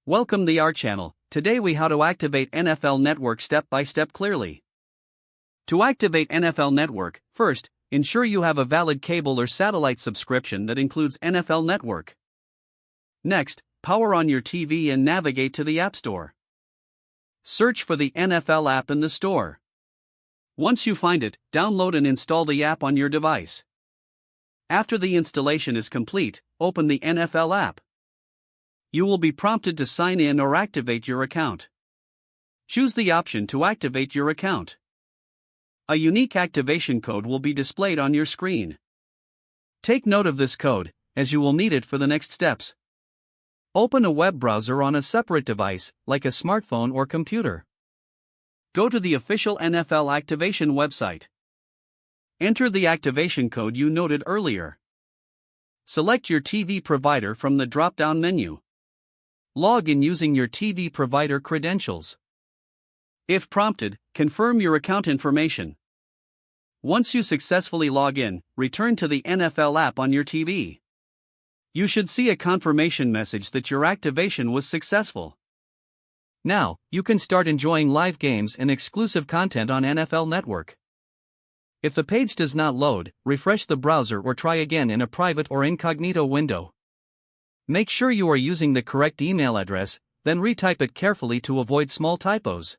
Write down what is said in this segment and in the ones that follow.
Welcome to our channel. Today we how to activate NFL Network step by step clearly. To activate NFL Network, first, ensure you have a valid cable or satellite subscription that includes NFL Network. Next, power on your TV and navigate to the App Store. Search for the NFL app in the store. Once you find it, download and install the app on your device. After the installation is complete, open the NFL app. You will be prompted to sign in or activate your account. Choose the option to activate your account. A unique activation code will be displayed on your screen. Take note of this code, as you will need it for the next steps. Open a web browser on a separate device, like a smartphone or computer. Go to the official NFL activation website. Enter the activation code you noted earlier. Select your TV provider from the drop-down menu. Log in using your TV provider credentials. If prompted, confirm your account information. Once you successfully log in, return to the NFL app on your TV. You should see a confirmation message that your activation was successful. Now, you can start enjoying live games and exclusive content on NFL Network. If the page does not load, refresh the browser or try again in a private or incognito window. Make sure you are using the correct email address, then retype it carefully to avoid small typos.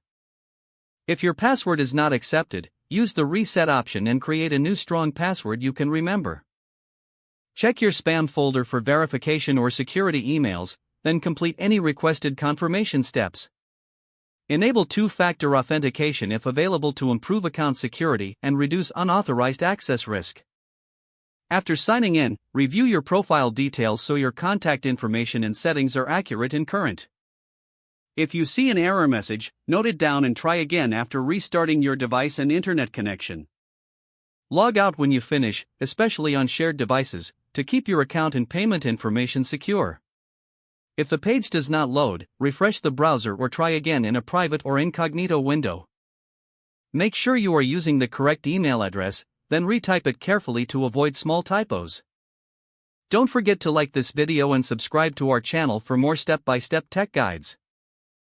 If your password is not accepted, use the reset option and create a new strong password you can remember. Check your spam folder for verification or security emails, then complete any requested confirmation steps. Enable two-factor authentication if available to improve account security and reduce unauthorized access risk. After signing in, review your profile details so your contact information and settings are accurate and current. If you see an error message, note it down and try again after restarting your device and internet connection. Log out when you finish, especially on shared devices, to keep your account and payment information secure. If the page does not load, refresh the browser or try again in a private or incognito window. Make sure you are using the correct email address, then retype it carefully to avoid small typos. Don't forget to like this video and subscribe to our channel for more step-by-step tech guides.